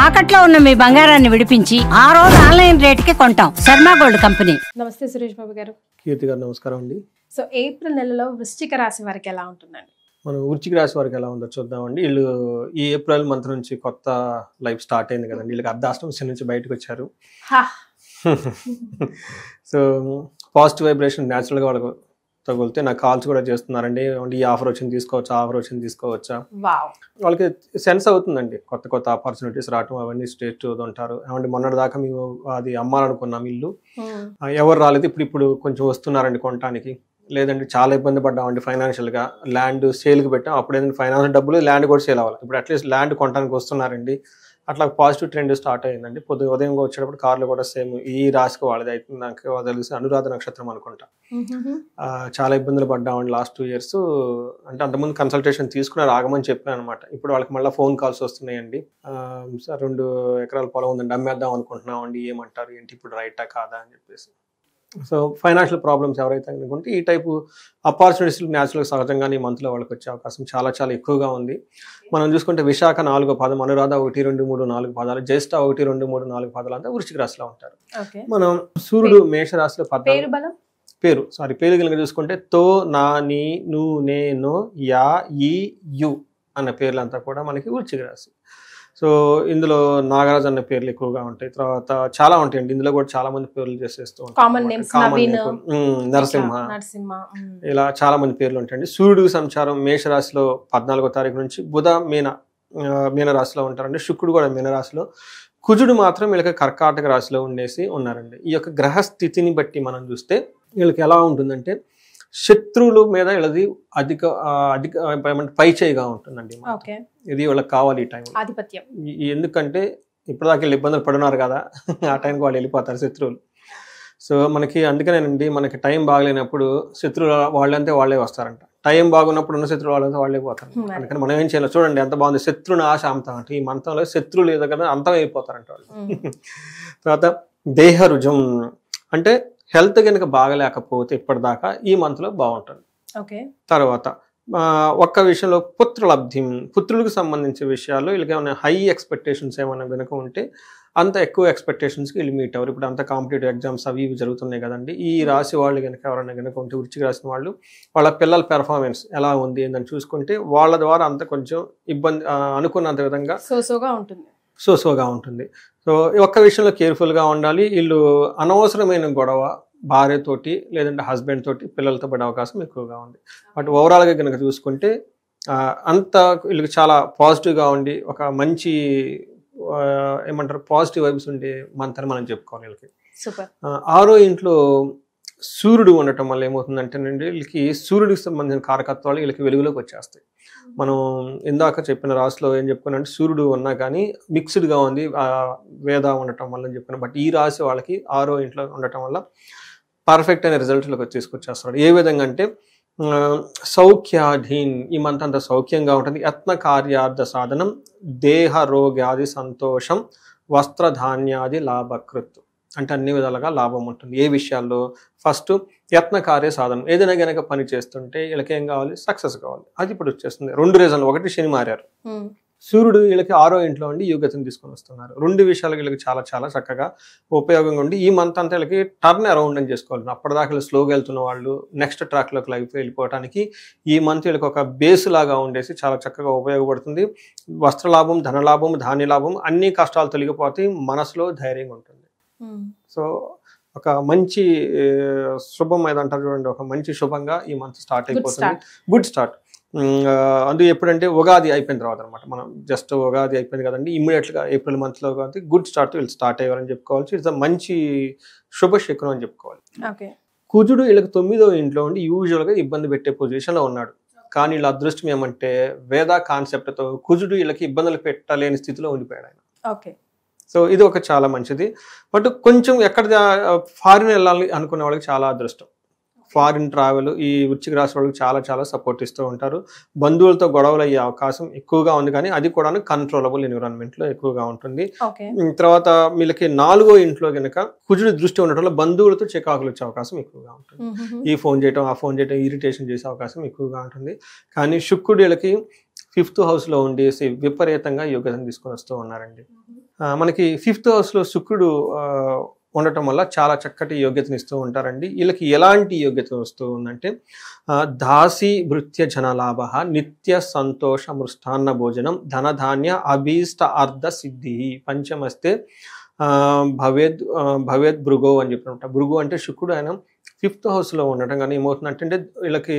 తాకట్లో ఉన్న మీ బంగారాన్ని విడిపించి ఆ రోజు ఆన్లైన్ రేటుకి కొంటాం. Sharma gold company. నమస్తే సురేష్ బాబు గారు. కీర్తి గారు నమస్కారం అండి. సో ఏప్రిల్ నెలలో వృశ్చిక రాశి వారికి ఎలా ఉంటుందండి? మనం వృశ్చిక రాశి వారికి ఎలా ఉందో చూద్దామండి. వీళ్ళు ఈ ఏప్రిల్ మంత్ నుంచి కొత్త లైఫ్ స్టార్ట్ అయింది కదండి. వీళ్ళకి అర్ధాష్టమ శని నుంచి బయటకు వచ్చారు. సో పాజిటివ్ వైబ్రేషన్ న్యాచురల్గా వాళ్ళకు తగిలితే నాకు కాల్స్ కూడా చేస్తున్నారండి. ఈ ఆఫర్ వచ్చింది తీసుకోవచ్చా, ఆఫర్ వచ్చింది తీసుకోవచ్చా. వాళ్ళకి సెన్స్ అవుతుందండి కొత్త కొత్త ఆపర్చునిటీస్ రావటం, అవన్నీ స్టేట్ ఉంటారు. ఏమంటే మొన్నటి దాకా మేము అది అమ్మాలనుకున్నాం ఇల్లు, ఎవరు రాలేదు, ఇప్పుడు కొంచెం వస్తున్నారండి కొనడానికి. లేదంటే చాలా ఇబ్బంది పడ్డామండి ఫైనాన్షియల్గా. ల్యాండ్ సేల్కి పెట్టాం, అప్పుడు ఏంటంటే ఫైనాన్షియల్ డబ్బులు, ల్యాండ్ కూడా సేల్ అవ్వాలి. ఇప్పుడు అట్లీస్ట్ ల్యాండ్ కొనడానికి వస్తున్నారండి. అట్లా పాజిటివ్ ట్రెండ్ స్టార్ట్ అయ్యిందండి. ఉదయం వచ్చేటప్పుడు కార్లు కూడా సేమ్ ఈ రాశికి వాళ్ళది అయితే నాకు తెలిసి అనురాధ నక్షత్రం అనుకుంటా. చాలా ఇబ్బందులు పడ్డామండి లాస్ట్ 2 years. అంటే అంతకుముందు కన్సల్టేషన్ తీసుకున్నారు, ఆగమని చెప్పాను అనమాట. ఇప్పుడు వాళ్ళకి మళ్ళీ ఫోన్ కాల్స్ వస్తున్నాయండి. సార్ 2 ఎకరాల పొలం ఉందండి, అమ్మేద్దాం అనుకుంటున్నాం అండి, ఏమంటారు ఏంటి, ఇప్పుడు రైటా కాదా అని చెప్పేసి. సో ఫైనాన్షియల్ ప్రాబ్లమ్స్ ఎవరైతే అనుకుంటే ఈ టైపు ఆపర్చునిటీస్ న్యాచురల్గా సహజంగానే ఈ మంత్లో వాళ్ళకి వచ్చే అవకాశం చాలా చాలా ఎక్కువగా ఉంది. మనం చూసుకుంటే విశాఖ 4వ పాదం, అనురాధ 1, 2, 3, 4 పాదాలు, జ్యేష్ఠ 1, 2, 3, 4 పాదాలు అంతా వృశ్చిక రాశిలో ఉంటారు. మనం సూర్యుడు మేషరాశిలో పేరు కనుక చూసుకుంటే తో, నా, నీ, ను, నే, నో, యా, ఈ, యు అన్న పేర్లంతా కూడా మనకి వృశ్చిక రాశి. సో ఇందులో నాగరాజు అన్న పేర్లు ఎక్కువగా ఉంటాయి. తర్వాత చాలా ఉంటాయండి, ఇందులో కూడా చాలా మంది పేర్లు చేసేస్తూ ఉంటారు. నరసింహ, ఇలా చాలా మంది పేర్లు ఉంటాయండి. సూర్యుడు సంచారం మేషరాశిలో 14వ తారీఖు నుంచి, బుధ మీనరాశిలో ఉంటారండి. శుక్రుడు కూడా మీనరాశిలో, కుజుడు మాత్రం వీళ్ళకి కర్కాటక రాశిలో ఉన్నారండి. ఈ యొక్క గ్రహస్థితిని బట్టి మనం చూస్తే వీళ్ళకి ఎలా ఉంటుందంటే శత్రువుల మీద వీళ్ళది అధిక పైచేయిగా ఉంటుందండి. ఇది వీళ్ళకి కావాలి ఈ టైం ఆధిపత్యం. ఎందుకంటే ఇప్పటిదాకా వీళ్ళు ఇబ్బందులు పడున్నారు కదా, ఆ టైంకి వాళ్ళు వెళ్ళిపోతారు శత్రువులు. సో మనకి అందుకనేనండి, మనకి టైం బాగలేనప్పుడు శత్రువులు వాళ్ళంతే వాళ్ళే వస్తారంట. టైం బాగున్నప్పుడు ఉన్న శత్రువులు వాళ్ళంతా వాళ్ళే పోతారు. అందుకని మనం ఏం చేయాలి చూడండి, ఎంత బాగుంది. శత్రుని ఆశ అంతం అంటే ఈ మంత్రంలో శత్రువులు ఏదో కదా అంతం అయిపోతారంట వాళ్ళు. తర్వాత దేహరుజం అంటే హెల్త్ కనుక బాగలేకపోతే ఇప్పటిదాకా ఈ మంత్లో బాగుంటుంది. తర్వాత ఒక్క విషయంలో పుత్రులకు సంబంధించిన విషయాల్లో వీళ్ళకి ఏమైనా హై ఎక్స్పెక్టేషన్స్ ఏమైనా కనుక ఉంటే అంత ఎక్కువ ఎక్స్పెక్టేషన్స్కి వీళ్ళు మీట్ అవ్వరు. ఇప్పుడు అంత కాంపిటేటివ్ ఎగ్జామ్స్ అవి ఇవి జరుగుతున్నాయి కదండి. ఈ రాశి వాళ్ళు కనుక ఎవరైనా కనుక ఉంటే వృశ్చిక రాసిన వాళ్ళు, వాళ్ళ పిల్లల పెర్ఫార్మెన్స్ ఎలా ఉంది అని చూసుకుంటే వాళ్ళ ద్వారా అంత కొంచెం ఇబ్బంది అనుకున్నంత విధంగా సోగా ఉంటుంది. సో ఒక్క విషయంలో కేర్ఫుల్గా ఉండాలి. వీళ్ళు అనవసరమైన గొడవ భార్యతోటి లేదంటే హస్బెండ్ తోటి పిల్లలతో పడే అవకాశం ఎక్కువగా ఉంది. బట్ ఓవరాల్గా కనుక చూసుకుంటే అంత వీళ్ళకి చాలా పాజిటివ్గా ఉండి ఒక మంచి ఏమంటారు పాజిటివ్ వైబ్స్ ఉండే మంత్ అని మనం చెప్పుకోవాలి. వీళ్ళకి 6వ ఇంట్లో సూర్యుడు ఉండటం వల్ల ఏమవుతుందంటేనండి, వీళ్ళకి సూర్యుడికి సంబంధించిన కారకత్వాలు వీళ్ళకి వెలుగులోకి వచ్చేస్తాయి. మనం ఇందాక చెప్పిన రాశిలో ఏం చెప్పుకున్నాంటే సూర్యుడు ఉన్నా కానీ మిక్స్డ్గా ఉంది వేద ఉండటం వల్ల అని చెప్పిన. బట్ ఈ రాశి వాళ్ళకి 6వ ఇంట్లో ఉండటం వల్ల పర్ఫెక్ట్ అయిన రిజల్ట్లకు తీసుకొచ్చేస్తున్నాడు. ఏ విధంగా అంటే సౌఖ్యాధీన్, ఈ మంత్ అంతా సౌఖ్యంగా ఉంటుంది. యత్న కార్యార్థ సాధనం, దేహ రోగాది సంతోషం, వస్త్రధాన్యాది లాభకృత్ అంటే అన్ని విధాలుగా లాభం ఉంటుంది. ఏ విషయాల్లో? ఫస్ట్ యత్న కార్య సాధనం, ఏదైనా కనుక పని చేస్తుంటే వీళ్ళకి ఏం కావాలి? సక్సెస్ కావాలి. అది ఇప్పుడు వచ్చేస్తుంది. 2 రీజన్లు. ఒకటి శని మారారు, సూర్యుడు వీళ్ళకి 6వ ఇంట్లో ఉండి యుగతిని తీసుకొని వస్తున్నారు. 2 విషయాలు వీళ్ళకి చాలా చాలా చక్కగా ఉపయోగంగా ఉండి ఈ మంత్ అంతా వీళ్ళకి టర్న్ అరౌండ్ అని చేసుకోవాలి. అప్పటిదాకా వీళ్ళు స్లోగా వెళ్తున్న వాళ్ళు నెక్స్ట్ ట్రాక్లోకి లైఫ్ వెళ్ళిపోవడానికి ఈ మంత్ వీళ్ళకి ఒక బేస్ లాగా ఉండేసి చాలా చక్కగా ఉపయోగపడుతుంది. వస్త్రలాభం, ధనలాభం, ధాన్యలాభం, అన్ని కష్టాలు తొలగిపోతాయి. మనసులో ధైర్యంగా ఉంటుంది. సో ఒక మంచి శుభం ఏదంటారు చూడండి, ఒక మంచి శుభంగా ఈ మంత్ స్టార్ట్ అయిపోతుంది. Good start. అది ఎప్పుడంటే ఉగాది అయిపోయిన తర్వాత అనమాట. మనం జస్ట్ ఉగాది అయిపోయింది కదండి, ఇమ్మీడియట్గా ఏప్రిల్ మంత్లో కాబట్టి గుడ్ స్టార్ట్ వీళ్ళు స్టార్ట్ అయ్యారని చెప్పుకోవచ్చు. ఇట్స్ మంచి శుభశకునం అని చెప్పుకోవాలి. కుజుడు వీళ్ళకి 9వ ఇంట్లో ఉండి యూజువల్గా ఇబ్బంది పెట్టే పొజిషన్లో ఉన్నాడు. కానీ వీళ్ళ అదృష్టం ఏమంటే వేద కాన్సెప్ట్తో కుజుడు వీళ్ళకి ఇబ్బందులు పెట్టలేని స్థితిలో ఉండిపోయాడు ఆయన. సో ఇది ఒక చాలా మంచిది. బట్ కొంచెం ఎక్కడ ఫారిన్ వెళ్ళాలి అనుకునే వాళ్ళకి చాలా అదృష్టం. ఫారిన్ ట్రావెల్ ఈ వృశ్చిక రాశి వాళ్ళకి చాలా చాలా సపోర్ట్ ఇస్తూ ఉంటారు. బంధువులతో గొడవలు అయ్యే అవకాశం ఎక్కువగా ఉంది, కానీ అది కూడా కంట్రోలబుల్ ఎన్విరాన్మెంట్లో ఎక్కువగా ఉంటుంది. తర్వాత వీళ్ళకి 4వ ఇంట్లో కనుక కుజుడి దృష్టి ఉండటం వల్ల బంధువులతో చికాకులు వచ్చే అవకాశం ఎక్కువగా ఉంటుంది. ఈ ఫోన్ చేయటం ఆ ఫోన్ చేయటం ఇరిటేషన్ చేసే అవకాశం ఎక్కువగా ఉంటుంది. కానీ శుక్రుడు వీళ్ళకి 5th హౌస్లో ఉండేసి విపరీతంగా యోగ్యతను తీసుకొని వస్తూ ఉన్నారండి. మనకి 5th హౌస్లో శుక్రుడు ఉండటం వల్ల చాలా చక్కటి యోగ్యతను ఇస్తూ ఉంటారండి. వీళ్ళకి ఎలాంటి యోగ్యత వస్తూ ఉందంటే దాసి భృత్య జనలాభ, నిత్య సంతోష మృష్టాన్న భోజనం, ధనధాన్య అభీష్ట అర్ధ సిద్ధి, పంచమస్తే భవేద్ భృగో అని చెప్పినట్టు. భృగు అంటే శుక్రుడు, ఆయన 5th హౌస్లో ఉండటం కానీ ఏమవుతుందంటే వీళ్ళకి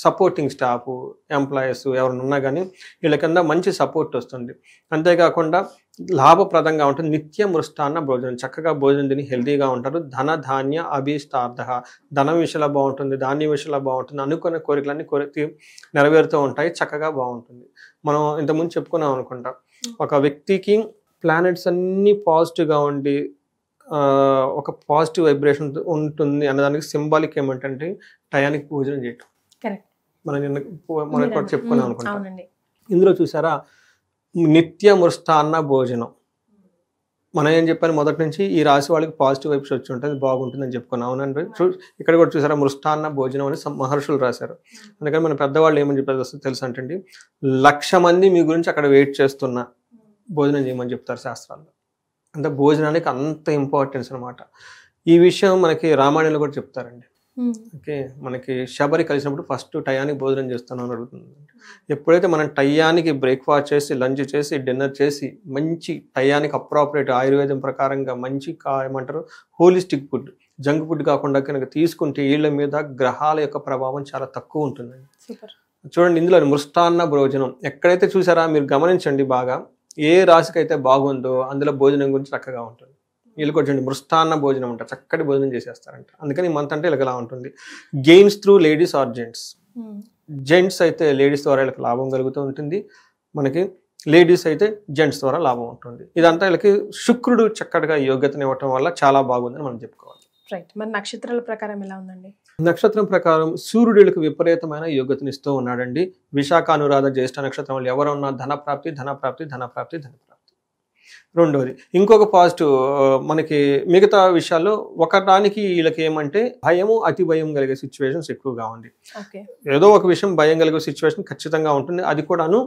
సపోర్టింగ్ స్టాఫ్ ఎంప్లాయీస్ ఎవరైనా ఉన్నా కానీ వీళ్ళ కింద మంచి సపోర్ట్ వస్తుంది. అంతేకాకుండా లాభప్రదంగా ఉంటుంది. నిత్య మృష్టాన్న భోజనం, చక్కగా భోజనం తిని హెల్తీగా ఉంటారు. ధన ధాన్య అభీష్టార్థ, ధనం విషయంలో బాగుంటుంది, ధాన్యం విషయంలో బాగుంటుంది, అనుకున్న కోరికలన్నీ నెరవేరుతూ ఉంటాయి, చక్కగా బాగుంటుంది. మనం ఇంతకుముందు చెప్పుకున్నాం అనుకుంటా, ఒక వ్యక్తికి ప్లానెట్స్ అన్నీ పాజిటివ్గా ఉండి ఒక పాజిటివ్ వైబ్రేషన్ ఉంటుంది అన్నదానికి సింబాలిక్ ఏమంటే టయానికి భోజనం చేయటం. మనం కూడా చెప్పుకున్నాం అనుకుంటా. ఇందులో చూసారా నిత్య మృష్టాన్న భోజనం. మనం ఏం చెప్పాను మొదటి నుంచి, ఈ రాశి వాళ్ళకి పాజిటివ్ వైబ్స్ వచ్చి ఉంటుంది, బాగుంటుందని చెప్పుకున్నాం. అవునండి. ఇక్కడ కూడా చూసారా మృష్టాన్న భోజనం అని మహర్షులు రాశారు. అందుకని మన పెద్దవాళ్ళు ఏమని చెప్పారు తెలుసు అంటే, 1,00,000 మంది మీ గురించి అక్కడ వెయిట్ చేస్తున్నా భోజనం చేయమని చెప్తారు శాస్త్రాల్లో. అంటే భోజనానికి అంత ఇంపార్టెన్స్ అనమాట. ఈ విషయం మనకి రామాయణంలో కూడా చెప్తారండి. ఓకే, మనకి శబరి కలిసినప్పుడు ఫస్ట్ టయానికి భోజనం చేస్తాను అని అడుగుతుంది. ఎప్పుడైతే మనం టయానికి బ్రేక్ఫాస్ట్ చేసి, లంచ్ చేసి, డిన్నర్ చేసి, మంచి టయానికి అప్రాపరేట్ ఆయుర్వేదం ప్రకారంగా మంచి ఏమంటారు హోలిస్టిక్ ఫుడ్, జంక్ ఫుడ్ కాకుండా కనుక తీసుకుంటే వీళ్ళ మీద గ్రహాల యొక్క ప్రభావం చాలా తక్కువ ఉంటుందండి. చూడండి, ఇందులో మృష్టాన్న భోజనం ఎక్కడైతే చూసారా మీరు గమనించండి బాగా, ఏ రాశికి అయితే బాగుందో అందులో భోజనం గురించి చక్కగా ఉంటుంది. వీళ్ళు కూడా చూడండి మృష్టాన్న భోజనం అంటారు, చక్కటి భోజనం చేసేస్తారంట. అందుకని మంత్ అంటే ఇలా ఉంటుంది. Gains through ladies are gents. Gents అయితే లేడీస్ ద్వారా వీళ్ళకి లాభం కలుగుతూ ఉంటుంది, మనకి లేడీస్ అయితే జెంట్స్ ద్వారా లాభం ఉంటుంది. ఇదంతా వీళ్ళకి శుక్రుడు చక్కటిగా యోగ్యతను ఇవ్వటం వల్ల చాలా బాగుందని మనం చెప్పుకోవాలి. రైట్. మరి నక్షత్రాల ప్రకారం ఎలా ఉందండి? నక్షత్రం ప్రకారం సూర్యుడికి విపరీతమైన యోగ్యతనిస్తూ ఉన్నాడండి. విశాఖ, అనురాధ, జ్యేష్ఠ నక్షత్రం వాళ్ళు ఎవరున్నా ధనప్రాప్తి, ధనప్రాప్తి, ధనప్రాప్తి, ధనప్రాప్తి. రెండోది ఇంకొక పాజిటివ్ మనకి మిగతా విషయాల్లో ఒకటానికి వీళ్ళకి ఏమంటే భయము, అతి భయం కలిగే సిచ్యువేషన్స్ ఎక్కువగా ఉంది. ఏదో ఒక విషయం భయం కలిగే సిచ్యువేషన్ ఖచ్చితంగా ఉంటుంది. అది కూడాను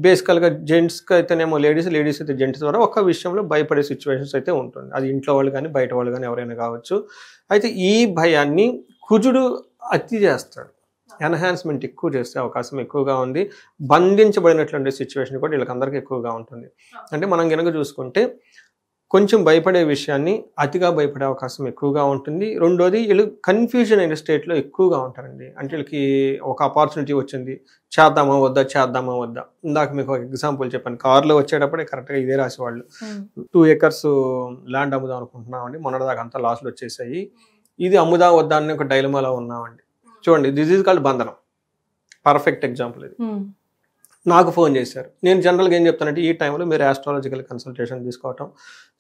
బేసికల్గా జెంట్స్కి అయితేనేమో లేడీస్, లేడీస్ అయితే జెంట్స్ ద్వారా ఒక విషయంలో భయపడే సిచ్యువేషన్స్ అయితే ఉంటుంది. అది ఇంట్లో వాళ్ళు కానీ బయట వాళ్ళు కానీ ఎవరైనా కావచ్చు. అయితే ఈ భయాన్ని కుజుడు అతి చేస్తాడు, ఎన్హాన్స్మెంట్ ఎక్కువ చేసే అవకాశం ఎక్కువగా ఉంది. బంధించబడినటువంటి సిచ్యువేషన్ కూడా వీళ్ళకందరికీ ఎక్కువగా ఉంటుంది. అంటే మనం కనుక చూసుకుంటే కొంచెం భయపడే విషయాన్ని అతిగా భయపడే అవకాశం ఎక్కువగా ఉంటుంది. రెండోది వీళ్ళు కన్ఫ్యూజన్ అయిన స్టేట్లో ఎక్కువగా ఉంటారండి. అంటే వీళ్ళకి ఒక ఆపర్చునిటీ వచ్చింది, చేద్దామా వద్దా. ఇందాక మీకు ఒక ఎగ్జాంపుల్ చెప్పాను, కార్లో వచ్చేటప్పుడే కరెక్ట్గా ఇదే రాసి వాళ్ళు 2 acres ల్యాండ్ అమ్ముదాం అనుకుంటున్నామండి, మొన్నటిదాకా అంతా లాస్లు వచ్చేసాయి, ఇది అమ్ముదా వద్దా అని ఒక డైలమాలో ఉన్నామండి. చూడండి, దిస్ ఈజ్ కాల్డ్ బంధనం. పర్ఫెక్ట్ ఎగ్జాంపుల్ ఇది. నాకు ఫోన్ చేశారు. నేను జనరల్గా ఏం చెప్తానంటే, ఈ టైంలో మీరు ఆస్ట్రాలజికల్ కన్సల్టేషన్ తీసుకోవటం,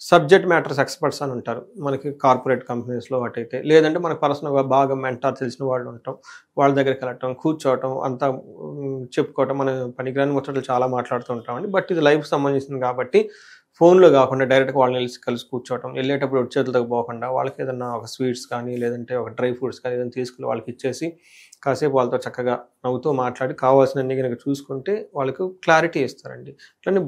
సబ్జెక్ట్ మ్యాటర్స్ ఎక్స్పర్ట్స్ అని ఉంటారు మనకి కార్పొరేట్ కంపెనీస్లో అటైతే, లేదంటే మనకు పర్సనల్గా బాగా మెంటార్ తెలిసిన వాళ్ళు ఉంటాం, వాళ్ళ దగ్గరికి వెళ్ళటం, కూర్చోవటం, అంతా చెప్పుకోవటం, మన పనికిరాని ముచ్చట్లు చాలా మాట్లాడుతూ ఉంటామండి. బట్ ఇది లైఫ్కి సంబంధించింది కాబట్టి ఫోన్లో కాకుండా డైరెక్ట్గా వాళ్ళని కలిసి కూర్చోవటం, వెళ్ళేటప్పుడు చేతులకు పోకుండా వాళ్ళకి ఏదన్నా ఒక స్వీట్స్ కానీ లేదంటే ఒక డ్రై ఫ్రూట్స్ కానీ ఏదైనా తీసుకుని వాళ్ళకి ఇచ్చేసి కాసేపు వాళ్ళతో చక్కగా నవ్వుతూ మాట్లాడి కావాల్సినన్ని కనుక చూసుకుంటే వాళ్ళకు క్లారిటీ ఇస్తారండి. అట్లనే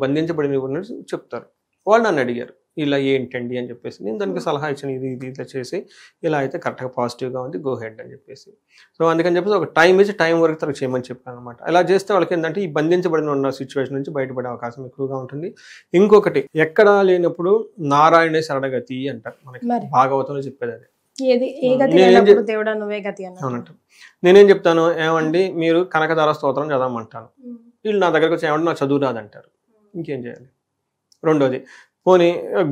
బంధించబడిన చెప్తారు. వాళ్ళు నన్ను అడిగారు ఇలా ఏంటండి అని చెప్పేసి, నేను దానికి సలహా ఇచ్చాను, ఇది ఇట్లా చేసి ఇలా అయితే కరెక్ట్గా పాజిటివ్గా ఉంది, గో హెడ్ అని చెప్పేసి. సో అందుకని చెప్పేసి ఒక టైం ఇచ్చి టైం వరకు తరకు చేయమని చెప్పాను అనమాట. అలా చేస్తే వాళ్ళకి ఏంటంటే ఈ బంధించబడిన ఉన్న సిచ్యువేషన్ నుంచి బయటపడే అవకాశం ఎక్కువగా ఉంటుంది. ఇంకొకటి, ఎక్కడా లేనప్పుడు నారాయణే శరణగతి అంటారు మనకి భాగవతంలో చెప్పేది. అది నేనేం చెప్తాను, ఏమండి మీరు కనకదార స్తోత్రం చదవమంటాను, వీళ్ళు నా దగ్గరకు వచ్చి ఏమంటే నాకు చదువు రాదంటారు, ఇంకేం చేయాలి? రెండోది, పోనీ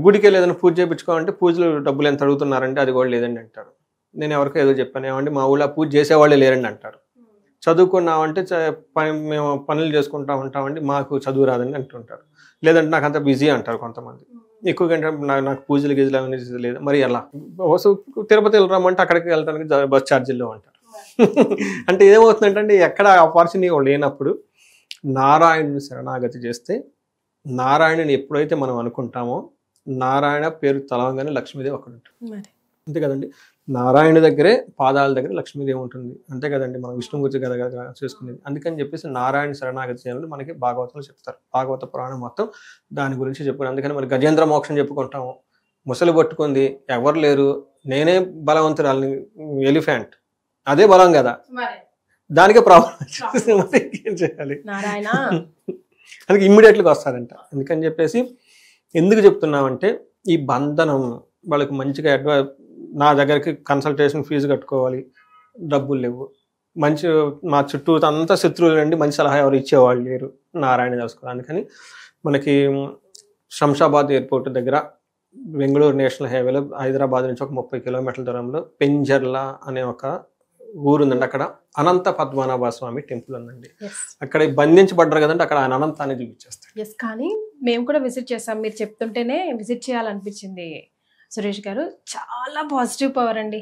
గుడికి వెళ్ళి ఏదైనా పూజ చేయించుకోవాలంటే పూజలు డబ్బులు ఎంత అడుగుతున్నారంటే అది కూడా లేదండి అంటారు. నేను ఎవరికో ఏదో చెప్పాను, ఏమండి మా ఊళ్ళో పూజ చేసేవాళ్ళే లేరండి అంటారు. చదువుకున్నామంటే మేము పనులు చేసుకుంటా ఉంటామండి, మాకు చదువు రాదని అంటుంటారు. లేదంటే నాకు అంత బిజీ అంటారు కొంతమంది. ఎక్కువగా నాకు పూజలు గీజలు అవన్నీ లేదు. మరి ఎలా తిరుపతి వెళ్ళరామంటే అక్కడికి వెళ్ళడానికి బస్ ఛార్జీల్లో అంటారు. అంటే ఏమవుతుందంటే ఎక్కడ ఆపర్చునిటీ లేనప్పుడు నారాయణుని శరణాగతి చేస్తే, నారాయణుని ఎప్పుడైతే మనం అనుకుంటామో, నారాయణ పేరు తలవంగానే లక్ష్మీదేవి అక్కడ ఉంటుంది. అంతే కదండి. నారాయణ దగ్గరే పాదాల దగ్గర లక్ష్మీదేవి ఉంటుంది, అంతే కదండి. మనం విష్ణు గురించి కదా చేసుకునేది. అందుకని చెప్పేసి నారాయణ శరణాగతి చేయాలని మనకి భాగవతంలో చెప్తారు. భాగవత పురాణం మొత్తం దాని గురించి చెప్పుకోండి. అందుకని మరి గజేంద్ర మోక్షం చెప్పుకుంటాము. ముసలి పట్టుకుంది, ఎవరు లేరు, నేనే బలవంతురాలని, ఎలిఫెంట్ అదే బలం కదా, దానికే ప్రాబ్లం ఏం చేయాలి, అందుకే ఇమ్మీడియట్గా వస్తారంట. అందుకని చెప్పేసి ఎందుకు చెప్తున్నామంటే ఈ బంధనం వాళ్ళకి మంచిగా నా దగ్గరికి కన్సల్టేషన్ ఫీజు కట్టుకోవాలి, డబ్బులు లేవు, మంచి మా చుట్టూ అంతా శత్రువులు అండి, మంచి సలహా ఎవరు ఇచ్చేవాళ్ళు లేరు, నారాయణ తెలుసుకోవాలి. అందుకని మనకి శంషాబాద్ ఎయిర్పోర్ట్ దగ్గర బెంగళూరు నేషనల్ హైవేలో హైదరాబాద్ నుంచి ఒక 30 కిలోమీటర్ల దూరంలో పెంజర్లా అనే ఒక ఊరు ఉందండి. అక్కడ అనంత పద్మనాభ స్వామి టెంపుల్ ఉందండి. అక్కడ బంధించబడ్డారు కదండి, అక్కడ ఆయన అనంతాన్ని చూపించేస్తారు. కానీ మేము కూడా విజిట్ చేసాం, మీరు చెప్తుంటేనే విజిట్ చేయాలనిపించింది సురేష్ గారు. చాలా పాజిటివ్ పవర్ అండి.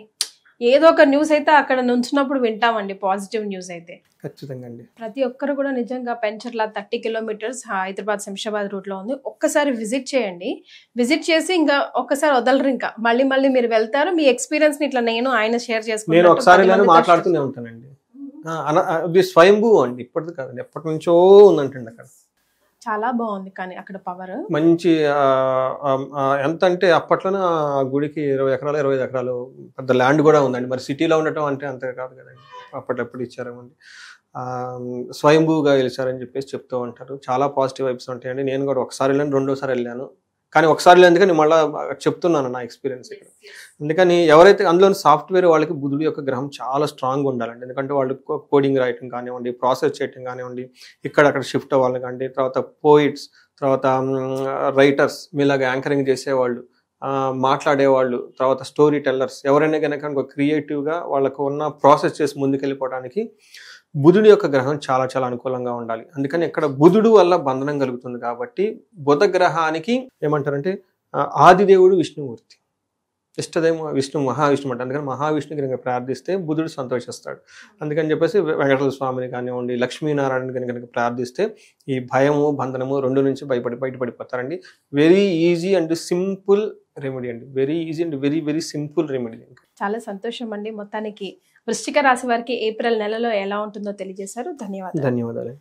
ఏదో ఒక న్యూస్ అయితే అక్కడ నుంచినప్పుడు వింటామండి, పాజిటివ్ న్యూస్ అయితే ఖచ్చితంగా అండి. ప్రతి ఒక్కరు కూడా నిజంగా పెంచర్లా 30 కిలోమీటర్స్ హైదరాబాద్ శంషాబాద్ రూట్ లో ఉంది. ఒక్కసారి విజిట్ చేయండి, విజిట్ చేసి ఇంకా ఒక్కసారి వదలరు, ఇంకా మళ్ళీ మళ్ళీ మీరు వెళ్తారు. మీ ఎక్స్పీరియన్స్ ని ఇట్లా నేను ఆయన షేర్ చేసుకుంటాను. నేను ఒకసారి మాట్లాడుతూనే ఉంటానండి. అది స్వయంభూ అండి, ఇప్పటిది కాదండి, ఎప్పటి నుంచో ఉందంటండి అక్కడ. చాలా బాగుంది కానీ అక్కడ పవర్ మంచి ఎంత అంటే అప్పట్లోనే ఆ గుడికి 20 ఎకరాలు 25 ఎకరాలు పెద్ద ల్యాండ్ కూడా ఉందండి. మరి సిటీలో ఉండటం అంటే అంతే కాదు కదండి, అప్పట్లో ఇచ్చారేమండి. స్వయంభూగా గెలిచారని చెప్పేసి చెప్తూ ఉంటారు. చాలా పాజిటివ్ వైబ్స్ ఉంటాయండి. నేను కూడా ఒకసారి వెళ్ళాను, రెండోసారి వెళ్ళాను, కానీ ఒకసారి వెళ్ళేందుకని మళ్ళీ చెప్తున్నాను నా ఎక్స్పీరియన్స్ ఇక్కడ. అందుకని ఎవరైతే అందులో సాఫ్ట్వేర్ వాళ్ళకి బుధుడి యొక్క గ్రహం చాలా స్ట్రాంగ్గా ఉండాలండి. ఎందుకంటే వాళ్ళు కోడింగ్ రాయటం కానివ్వండి, ప్రాసెస్ చేయటం కానివ్వండి, ఇక్కడక్కడ షిఫ్ట్ అవ్వాలి కానివ్వండి, తర్వాత పోయిట్స్, తర్వాత రైటర్స్, మీలాగా యాంకరింగ్ చేసేవాళ్ళు, మాట్లాడేవాళ్ళు, తర్వాత స్టోరీ టెల్లర్స్, ఎవరైనా కనుక క్రియేటివ్గా వాళ్ళకు ఉన్న ప్రాసెస్ చేసి ముందుకెళ్ళిపోవడానికి బుధుడి యొక్క గ్రహం చాలా చాలా అనుకూలంగా ఉండాలి. అందుకని ఇక్కడ బుధుడు వల్ల బంధనం కలుగుతుంది. కాబట్టి బుధ గ్రహానికి ఏమంటారంటే ఆదిదేవుడు విష్ణుమూర్తి, ఇష్టదేమో విష్ణు మహావిష్ణు అంట. అందుకని మహావిష్ణుకి కనుక ప్రార్థిస్తే బుధుడు సంతోషిస్తాడు. అందుకని చెప్పేసి వెంకటేశ్వర స్వామిని కానివ్వండి, లక్ష్మీనారాయణ కనుక ప్రార్థిస్తే ఈ భయము బంధనము రెండు నుంచి బయటపడిపోతారండి. Very easy and simple remedy అండి, very easy and very very simple remedy. చాలా సంతోషం అండి. మొత్తానికి వృశ్చిక రాశి వారికి ఏప్రిల్ నెలలో ఎలా ఉంటుందో తెలియజేశారు. ధన్యవాదాలు. ధన్యవాదాలు.